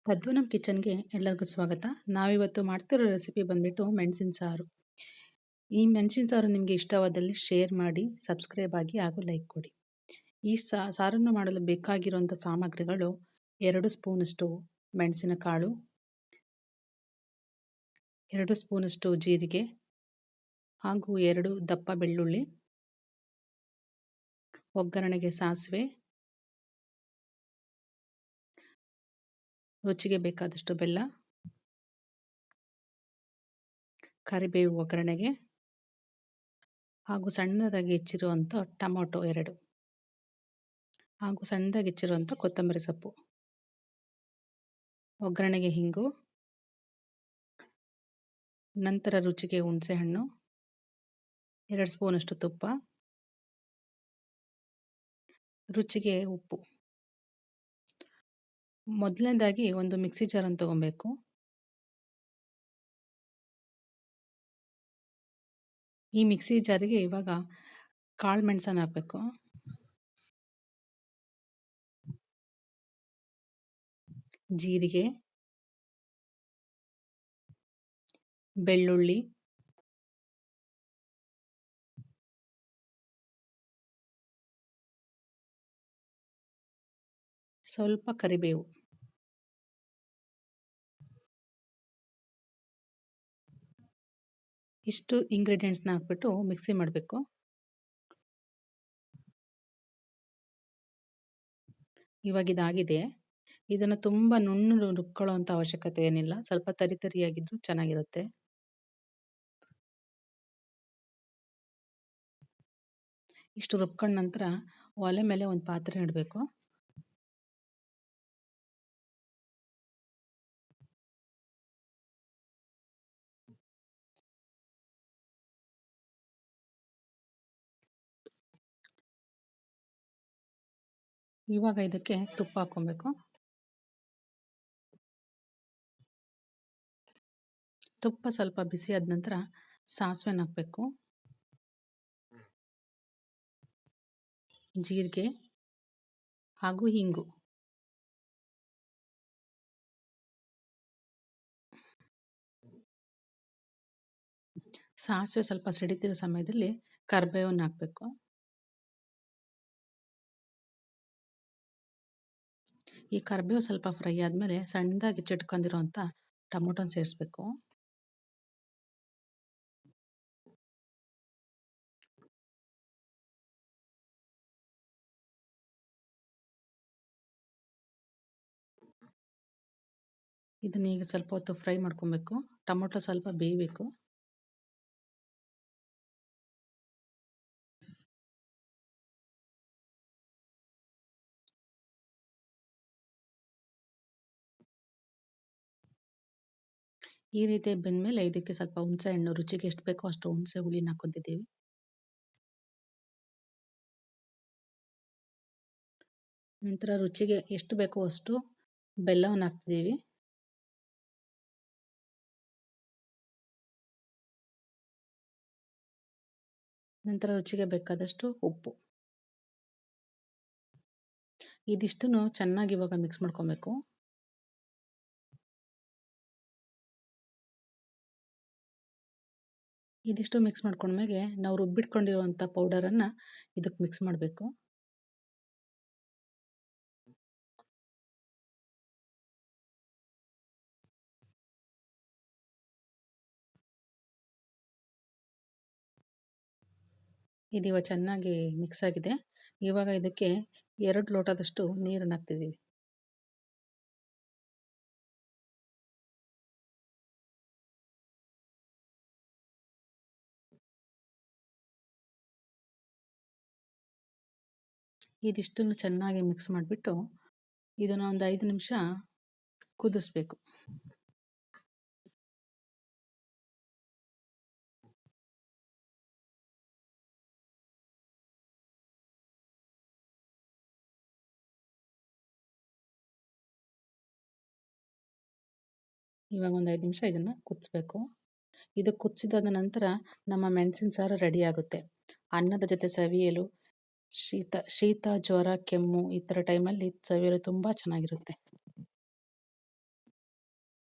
ತದ್ವನಂ ಕಿಚನ್‌ಗೆ ಎಲ್ಲರಿಗೂ ಸ್ವಾಗತ. ನಾವಿವತ್ತು ಮಾಡ್ತಿರೋ ರೆಸಿಪಿ ಬಂದ್ಬಿಟ್ಟು ಮೆಣಸಿನ ಸಾರು. ಈ ಮೆಣಸಿನ ಸಾರು ನಿಮಗೆ ಇಷ್ಟವಾದಲ್ಲಿ ಶೇರ್ ಮಾಡಿ, ಸಬ್ಸ್ಕ್ರೈಬ್ ಆಗಿ ಹಾಗೂ ಲೈಕ್ ಕೊಡಿ. ಈ ಸಾರನ್ನು ಮಾಡಲು ಬೇಕಾಗಿರುವಂಥ ಸಾಮಗ್ರಿಗಳು 2 ಸ್ಪೂನಷ್ಟು ಮೆಣಸಿನಕಾಳು, 2 ಸ್ಪೂನಷ್ಟು ಜೀರಿಗೆ ಹಾಗೂ 2 ದಪ್ಪ ಬೆಳ್ಳುಳ್ಳಿ, ಒಗ್ಗರಣೆಗೆ ಸಾಸಿವೆ, ರುಚಿಗೆ ಬೇಕಾದಷ್ಟು ಬೆಲ್ಲ, ಕರಿಬೇವು ಒಗ್ಗರಣೆಗೆ ಹಾಗೂ ಸಣ್ಣದಾಗಿ ಹೆಚ್ಚಿರುವಂಥ ಟೊಮೊಟೊ 2 ಹಾಗೂ ಸಣ್ಣದಾಗಿ ಹೆಚ್ಚಿರುವಂಥ ಕೊತ್ತಂಬರಿ ಸೊಪ್ಪು, ಒಗ್ಗರಣೆಗೆ ಹಿಂಗು, ನಂತರ ರುಚಿಗೆ ಹುಣಸೆಹಣ್ಣು, 2 ಸ್ಪೂನಷ್ಟು ತುಪ್ಪ, ರುಚಿಗೆ ಉಪ್ಪು. ಮೊದಲನೇದಾಗಿ ಒಂದು ಮಿಕ್ಸಿ ಜಾರನ್ನು ತಗೊಬೇಕು. ಈ ಮಿಕ್ಸಿ ಜಾರಿಗೆ ಇವಾಗ ಕಾಳು ಮೆಣಸನ್ನು ಹಾಕಬೇಕು. ಜೀರಿಗೆ, ಬೆಳ್ಳುಳ್ಳಿ, ಸ್ವಲ್ಪ ಕರಿಬೇವು, ಇಷ್ಟು ಇಂಗ್ರೀಡಿಯೆಂಟ್ಸ್ನ ಹಾಕ್ಬಿಟ್ಟು ಮಿಕ್ಸಿ ಮಾಡಬೇಕು. ಇವಾಗ ಇದಾಗಿದೆ. ಇದನ್ನು ತುಂಬ ನುಣ್ಣು ರುಬ್ಕೊಳ್ಳೋ ಅಂಥ ಅವಶ್ಯಕತೆ ಏನಿಲ್ಲ. ಸ್ವಲ್ಪ ತರಿಯಾಗಿದ್ರೂ ಚೆನ್ನಾಗಿರುತ್ತೆ. ಇಷ್ಟು ರುಬ್ಕೊಂಡ ನಂತರ ಒಲೆ ಮೇಲೆ ಒಂದು ಪಾತ್ರೆ ಇಡಬೇಕು. ಇವಾಗ ಇದಕ್ಕೆ ತುಪ್ಪ ಹಾಕ್ಕೊಬೇಕು. ತುಪ್ಪ ಸ್ವಲ್ಪ ಬಿಸಿ ಆದ ನಂತರ ಸಾಸಿವೆನ ಹಾಕಬೇಕು, ಜೀರಿಗೆ ಹಾಗೂ ಹಿಂಗು. ಸಾಸಿವೆ ಸ್ವಲ್ಪ ಸಿಡಿತಿರೋ ಸಮಯದಲ್ಲಿ ಕರಿಬೇವನ್ನು ಹಾಕಬೇಕು. ಈ ಕರಿಬೇವು ಸ್ವಲ್ಪ ಫ್ರೈ ಆದಮೇಲೆ ಸಣ್ಣದಾಗಿ ಚಿಟ್ಕೊಂಡಿರೋಂಥ ಟೊಮೊಟೊನ ಸೇರಿಸ್ಬೇಕು. ಇದನ್ನ ಈಗ ಸ್ವಲ್ಪ ಹೊತ್ತು ಫ್ರೈ ಮಾಡ್ಕೊಬೇಕು. ಟೊಮೊಟೊ ಸ್ವಲ್ಪ ಬೇಯಬೇಕು. ಈ ರೀತಿ ಬೆಂದಮೇಲೆ ಇದಕ್ಕೆ ಸ್ವಲ್ಪ ಹುಣಸೆ ಹಣ್ಣು, ರುಚಿಗೆ ಎಷ್ಟು ಬೇಕೋ ಅಷ್ಟು ಹುಣಸೆ ಹುಳಿನ ಹಾಕ್ಕೊತಿದ್ದೀವಿ. ನಂತರ ರುಚಿಗೆ ಎಷ್ಟು ಬೇಕೋ ಅಷ್ಟು ಬೆಲ್ಲವನ್ನು ಹಾಕ್ತಿದ್ದೀವಿ. ನಂತರ ರುಚಿಗೆ ಬೇಕಾದಷ್ಟು ಉಪ್ಪು. ಇದಿಷ್ಟನ್ನು ಚೆನ್ನಾಗಿ ಇವಾಗ ಮಿಕ್ಸ್ ಮಾಡ್ಕೊಬೇಕು. ಇದಿಷ್ಟು ಮಿಕ್ಸ್ ಮಾಡ್ಕೊಂಡ್ಮೇಲೆ ನಾವು ರುಬ್ಬಿಟ್ಕೊಂಡಿರುವಂಥ ಪೌಡರನ್ನು ಇದಕ್ಕೆ ಮಿಕ್ಸ್ ಮಾಡಬೇಕು. ಇದು ಚೆನ್ನಾಗಿ ಮಿಕ್ಸ್ ಆಗಿದೆ. ಇವಾಗ ಇದಕ್ಕೆ 2 ಲೋಟದಷ್ಟು ನೀರನ್ನು ಹಾಕ್ತಿದ್ದೀವಿ. ಇದಿಷ್ಟನ್ನು ಚೆನ್ನಾಗಿ ಮಿಕ್ಸ್ ಮಾಡಿಬಿಟ್ಟು ಇದನ್ನು ಒಂದು 5 ನಿಮಿಷ ಕುದಿಸ್ಬೇಕು. ಇವಾಗ ಒಂದು 5 ನಿಮಿಷ ಇದನ್ನು ಕುದಿಸ್ಬೇಕು. ಇದು ಕುದಿಸಿದಾದ ನಂತರ ನಮ್ಮ ಮೆಣಸಿನ ಸಾರು ರೆಡಿ ಆಗುತ್ತೆ. ಅನ್ನದ ಜೊತೆ ಸವಿಯಲು ಶೀತ, ಜ್ವರ, ಕೆಮ್ಮು ಈ ಥರ ಟೈಮಲ್ಲಿ ಸವಿಯಲು ತುಂಬ ಚೆನ್ನಾಗಿರುತ್ತೆ.